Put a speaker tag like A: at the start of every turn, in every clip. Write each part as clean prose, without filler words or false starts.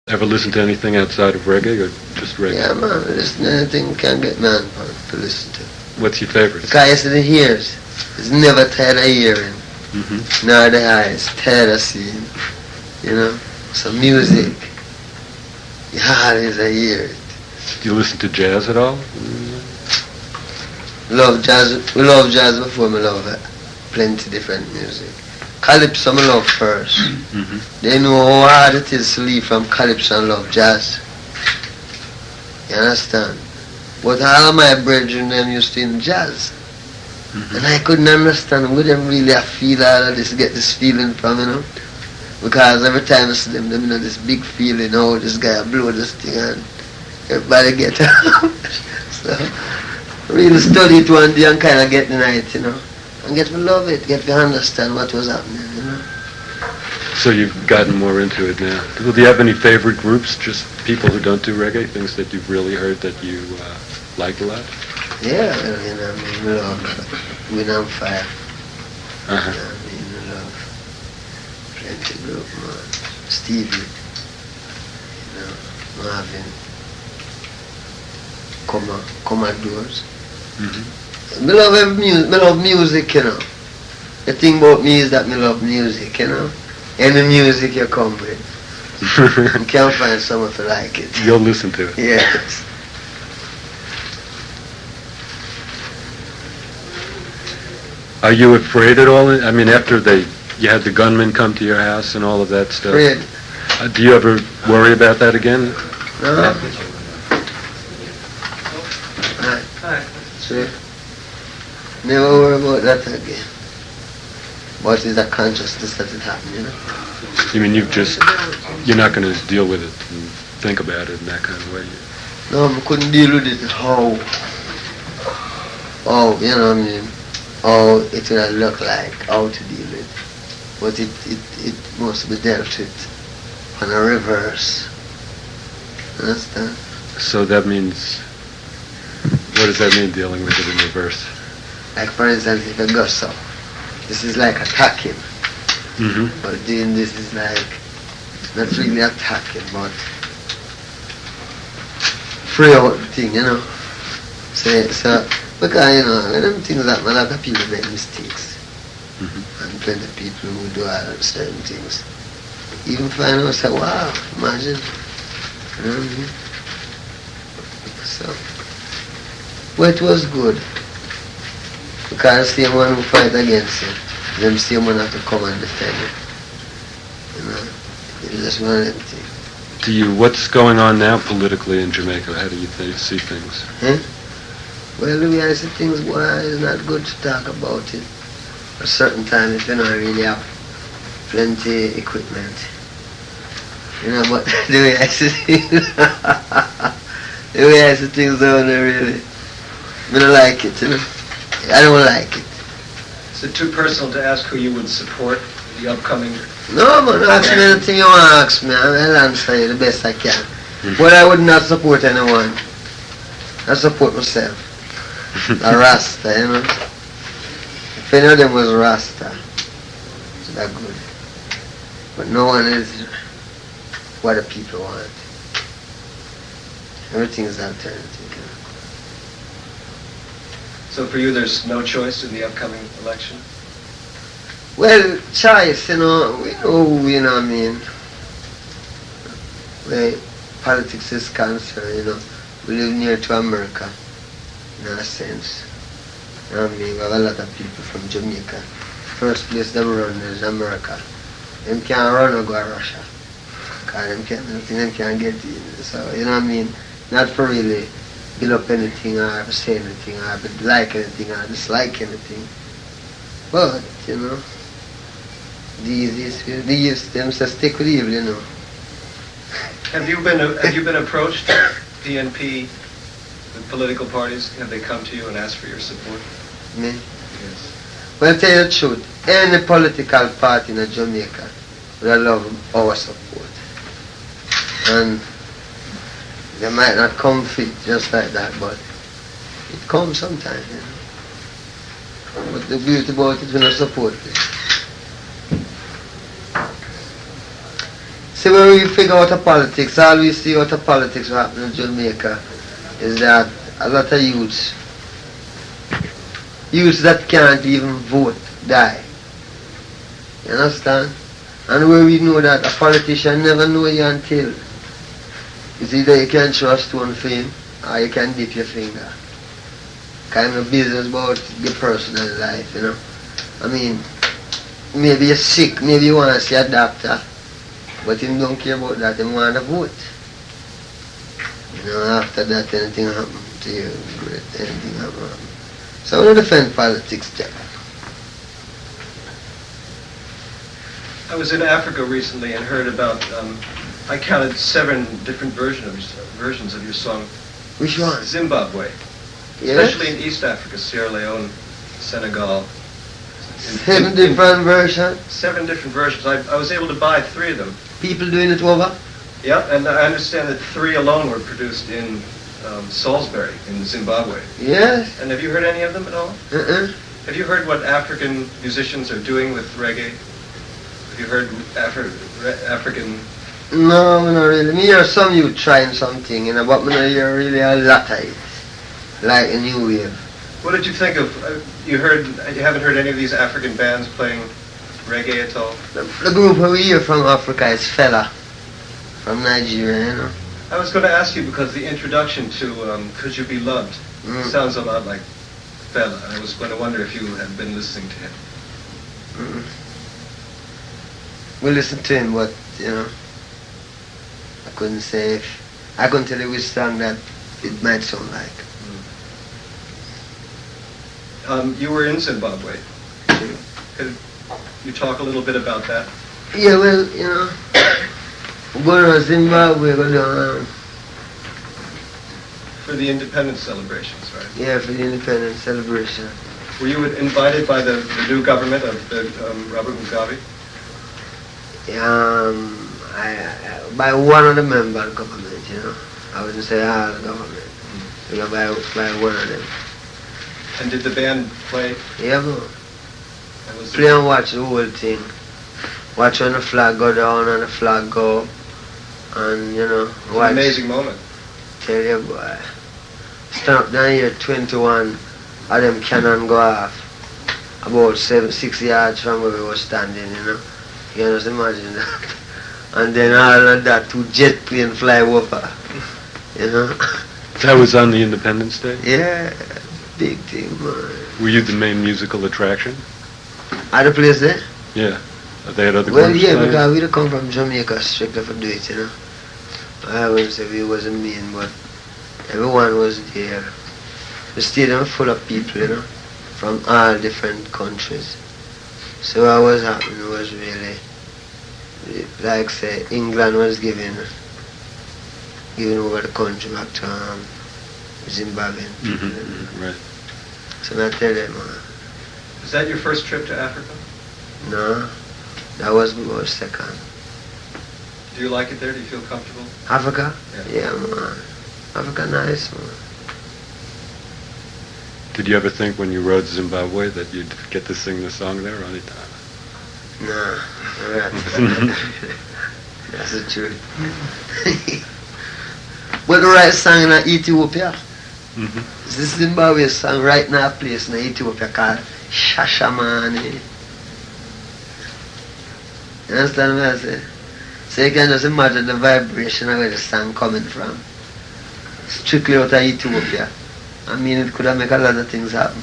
A: Ever listen to anything outside of reggae or just reggae?
B: Yeah, man, listen to anything can get man to listen to.
A: What's your favorite?
B: Because you see the ears, it's never tired of hearing, nor the eyes tired of seeing, you know. So music, you always hear it.
A: Do you listen to jazz at all?
B: Love jazz, we love jazz before we love it. Plenty different music. Calypso I love first. They know how hard it is to leave from calypso and love jazz. You understand? But all of my brethren them used to in jazz. And I couldn't understand where them really feel all of this, get this feeling from, you know. Because every time I see them you know, this big feeling, oh, this guy blow this thing and everybody get out. So, really study it one day and kind of get the night, you know. And get to love it, get to understand what was happening, you know.
A: So you've gotten more into it now. Do you have any favorite groups, just people who don't do reggae, things that you've really heard that you like a lot?
B: Yeah, you know, I mean, we love Wind on Fire. You know, I mean, we love plenty group, man. Stevie, you know, Marvin, Commodores. I love music, you know. The thing about me is that I love music, you know. Any music you come with, you can't find someone to like it.
A: You'll listen to it.
B: Yes.
A: Are you afraid at all? I mean, after you had the gunmen come to your house and all of that stuff.
B: Afraid.
A: Do you ever worry about that again?
B: No. Sure. Never worry about that again. What is that consciousness that it happened, you know?
A: You mean you're not going to deal with it and think about it in that kind of way?
B: No, I couldn't deal with it. How, you know what I mean? How it would look like, how to deal with it. But it must be dealt with on a reverse. Understand?
A: So that means, what does that mean, dealing with it in reverse?
B: Like for instance, if I go so, this is like attacking. But doing this is like, not really attacking, but free out the thing, you know. So because, you know, when them things happen, a lot of people make mistakes. And plenty of people who do all certain things. Even find out, say, wow, imagine. You know what I mean? So, but it was good. Because the same one who fight against you, them same one have to come and defend you. You know, it's just one of them things.
A: What's going on now politically in Jamaica? How do you see things?
B: Well, the way I see things, boy, it's not good to talk about it. A certain time if you don't really have plenty equipment. You know, but the way I see things, down there really, I don't like it, you know. I don't like it.
C: Is it too personal to ask who you would support the upcoming?
B: No, man, ask me anything you want to ask me. I'll answer you the best I can. But I would not support anyone. I support myself. A Rasta, you know. If any of them was Rasta, it's that good. But no one is what the people want. Everything is alternative, you know.
C: So for you, there's no choice in the upcoming election?
B: Well, choice, you know, we know, you know what I mean, where politics is concerned, you know, we live near to America, in a sense. You know what I mean, we have a lot of people from Jamaica. First place them run is America. Them can't run or go to Russia. Because them can't get in. So, you know what I mean, not for really build up anything or say anything or like anything or dislike anything. But, you know, these them say stick with evil, you know.
C: Have you been approached, PNP, the political parties? Have they come to you and asked for your support?
B: Me?
C: Yes.
B: Well, tell you the truth, any political party in Jamaica will love our support. And they might not come fit just like that, but it comes sometimes, you know. But the beauty about it, we don't support it. See, when we figure out the politics, all we see out of politics what happen in Jamaica is that a lot of youths that can't even vote die. You understand? And where we know that a politician never know you until it's either you can throw a stone for him or you can dip your finger. Kind of business about your personal life, you know. I mean, maybe you're sick, maybe you want to see a doctor, but him don't care about that, him want to vote. You know, after that anything happen to you, great, anything happen. So I don't defend politics, Jack.
C: I was in Africa recently and heard about, I counted 7 different versions of your song.
B: Which one?
C: Zimbabwe.
B: Yes?
C: Especially in East Africa, Sierra Leone, Senegal.
B: 7 different versions?
C: 7 different versions. I was able to buy 3 of them.
B: People doing it over?
C: Yeah, and I understand that 3 alone were produced in Salisbury, in Zimbabwe.
B: Yes.
C: And have you heard any of them at all?
B: Uh-uh.
C: Have you heard what African musicians are doing with reggae? Have you heard African...
B: No, not really. Me hear some you trying something, you know, but me not hear really a lot of it. Like a new wave.
C: What did you think of, you haven't heard any of these African bands playing reggae at all?
B: The group we hear from Africa is Fela, from Nigeria, you know.
C: I was going to ask you because the introduction to Could You Be Loved sounds a lot like Fela. I was going to wonder if you had been listening to him.
B: We listen to him, but, you know, I couldn't say I couldn't tell you which song that it might sound like.
C: You were in Zimbabwe. Could you talk a little bit about that?
B: Yeah, well, you know, going to Zimbabwe, go down.
C: For the independence celebrations, right?
B: Yeah, for the independence celebration.
C: Were you invited by the new government of Robert Mugabe?
B: By one of the member of the government, you know. I wouldn't say all the government. You know, by one of them.
C: And did the band play?
B: Yeah, man. Play and watch the whole thing. Watch when the flag go down and the flag go up. And, you know, watch.
C: An amazing moment.
B: Tell you, boy. Stand up down here, 21 of them cannon go off. About 6 yards from where we were standing, you know. You can just imagine that. And then all of that, 2 jet plane fly over. You know.
A: That was on the Independence Day?
B: Yeah. Big thing, man.
A: Were you the main musical attraction?
B: At the place there?
A: Yeah. They had other
B: Well,
A: groups
B: yeah,
A: playing?
B: because we don't come from Jamaica strictly for do it, you know. I wouldn't say we wasn't mean, but everyone was there. The stadium was full of people, you know, from all different countries. So what was happening was really, like say, England was giving over the country back to Zimbabwean people.
A: Right.
B: So I tell them,
C: Was that your first trip to Africa?
B: no, that was my second.
C: Do you like it there? Do you feel comfortable?
B: Africa?
C: Yeah.
B: Yeah, man. Africa nice, man.
A: Did you ever think when you wrote Zimbabwe that you'd get to sing the song there on it?
B: Nah, alright. That's the truth. But the right song in Ethiopia. This Zimbabwe song right now place in Ethiopia called Shashamane. You understand what I say? So you can just imagine the vibration of where the song coming from. Strictly out of Ethiopia. I mean, it could have made a lot of things happen.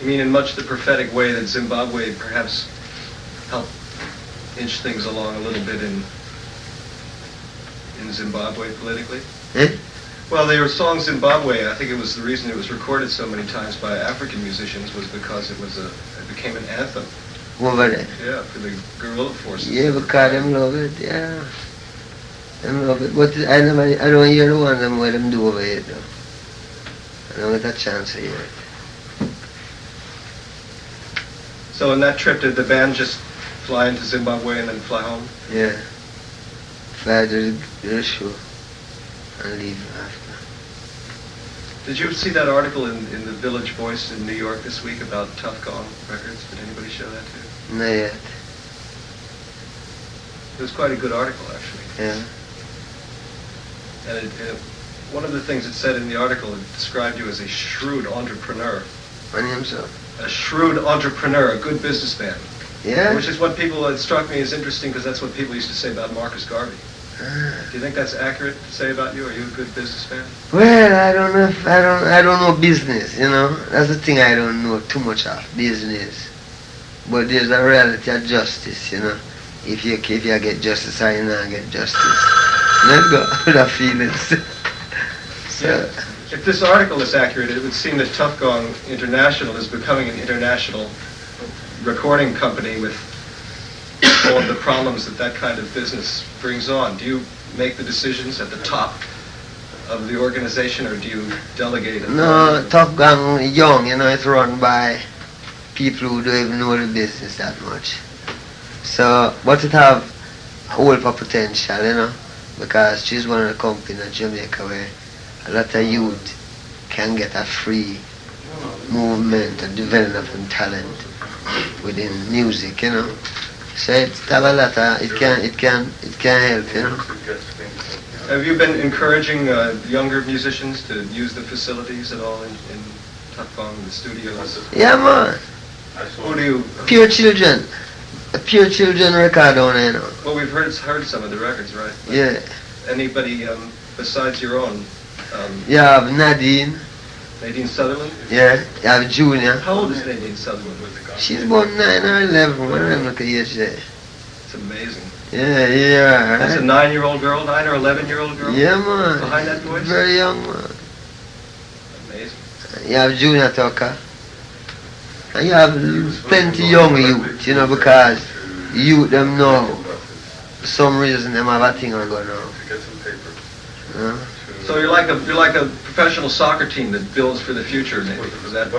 C: You mean in much the prophetic way that Zimbabwe perhaps helped inch things along a little bit in Zimbabwe politically?
B: Eh?
C: Well, their song Zimbabwe, I think it was the reason it was recorded so many times by African musicians was because it became an anthem.
B: Over there.
C: Yeah, for the guerrilla forces.
B: Yeah, because them love it, yeah. Them love it. But I don't hear the one them what them do over here though. I don't get a chance to hear it.
C: So in that trip, did the band just fly into Zimbabwe and then fly home?
B: Yeah. Fly to the show and leave after.
C: Did you see that article in the Village Voice in New York this week about Tuff Gong Records? Did anybody show that to you?
B: Not yet.
C: It was quite a good article, actually.
B: Yeah.
C: And one of the things it said in the article, it described you as a shrewd entrepreneur.
B: My name's so.
C: A shrewd entrepreneur, a good businessman.
B: Yeah?
C: Which is what people, it struck me as interesting because that's what people used to say about Marcus Garvey.
B: Ah.
C: Do you think that's accurate to say about you? Are you a good businessman?
B: Well, I don't know if I don't know business, you know. That's the thing I don't know too much of, business. But there's a reality of justice, you know. If you get justice or you not get justice. Not go with the feelings. So,
C: Yeah. If this article is accurate, it would seem that Tuff Gong International is becoming an international recording company with all of the problems that kind of business brings on. Do you make the decisions at the top of the organization, or do you delegate it?
B: no, Tuff Gong young, you know, it's run by people who don't even know the business that much. So, but it have a whole lot of potential, you know, because she's one of the companies in Jamaica where a lot of youth can get a free movement and development talent within music, you know. So it's have a lot of, it can help, you know.
C: Have you been encouraging younger musicians to use the facilities at all in Tuff Gong, the studios?
B: Yeah, man.
C: Who do you?
B: Pure Children. A Pure Children record on there, you know.
C: Well, we've heard some of the records, right?
B: Yeah.
C: Anybody besides your own?
B: You have Nadine.
C: Nadine Sutherland?
B: Yeah. You have Junior.
C: How old is Nadine Sutherland?
B: She's about 9 or 11. What am I looking at there?
C: It's amazing.
B: Yeah,
C: That's a
B: right.
C: 9-year-old girl, 9 or 11-year-old girl?
B: Yeah, man.
C: Behind that voice?
B: Very young, man.
C: Amazing.
B: You have Junior Tucker. And you have plenty young youth, you know, because youth them know, for some reason them have a thing on go now.
C: So you're like a professional soccer team that builds for the future, maybe. Is that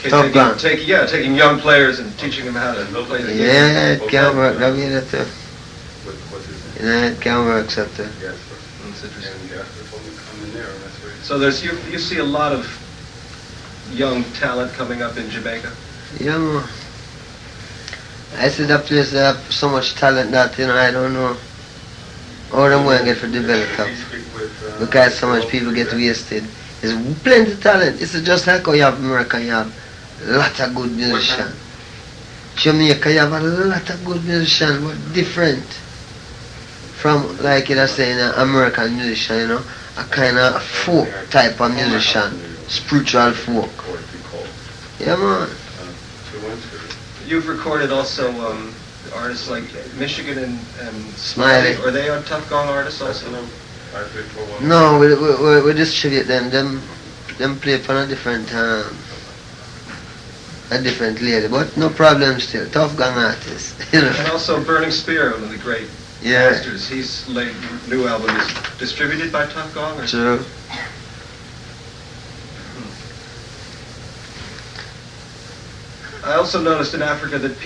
B: Tuff Gong.
C: taking young players and teaching them how to play the game?
B: Yeah, it can work, that mean it too. You know, it can work, so too.
C: That's interesting. So you see a lot of young talent coming up in Jamaica?
B: Yeah, man. I see that place that have so much talent that, you know, I don't know how them going to get for developed up. Because so much people get wasted. There's plenty of talent. It's just like how you have America, you have a lot of good musicians. Jamaica, you have a lot of good musicians, but different from, like you say, an American musician, you know, a kind of folk type of musician, spiritual folk. Yeah, man.
C: You've recorded also artists like Michigan and
B: Smiley.
C: Are they on Tuff Gong artists also?
B: No, we distribute them. Them play for a different lady, but no problem still. Tuff Gong artists, you know.
C: And also Burning Spear, one of the great
B: Yeah.
C: masters. His new album is distributed by Tuff Gong? Or?
B: True.
C: I also noticed in Africa that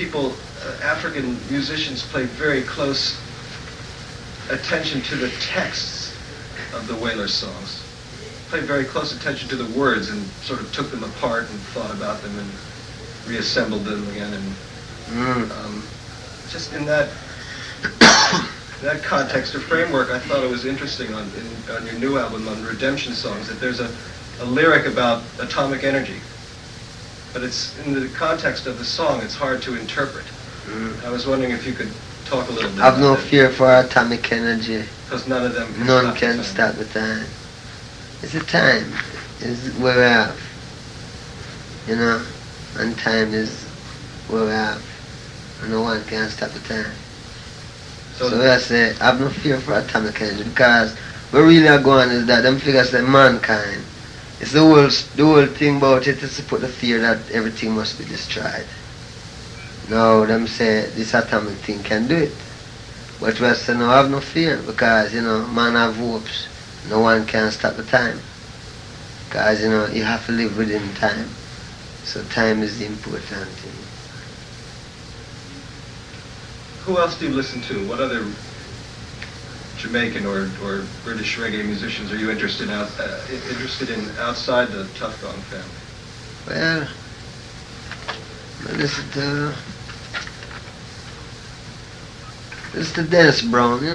C: African musicians play very close attention to the texts of the Wailer songs. Played very close attention to the words and sort of took them apart and thought about them and reassembled them again. And just in that context or framework, I thought it was interesting on your new album on Redemption Songs that there's a lyric about atomic energy. But it's in the context of the song, it's hard to interpret. I was wondering if you could talk a little bit
B: I've
C: about
B: no
C: that.
B: fear for atomic energy.
C: Because none of them can
B: None
C: stop
B: can
C: the
B: stop the time. It's a time. It's where we have. You know? And time is where we have. And no one can stop the time. So I say, I have no fear for atomic energy because what really are going is that them figures that mankind, it's the whole thing about it is to put the fear that everything must be destroyed. No, them say this atomic thing can do it. But we say no, I have no fear because, you know, man have hopes. No one can stop the time. Because, you know, you have to live within time. So time is the important thing.
C: Who else do you listen to? What other Jamaican or British reggae musicians are you interested in outside the Tuff Gong family?
B: Well, I listen to It's the Dennis Brown, you know?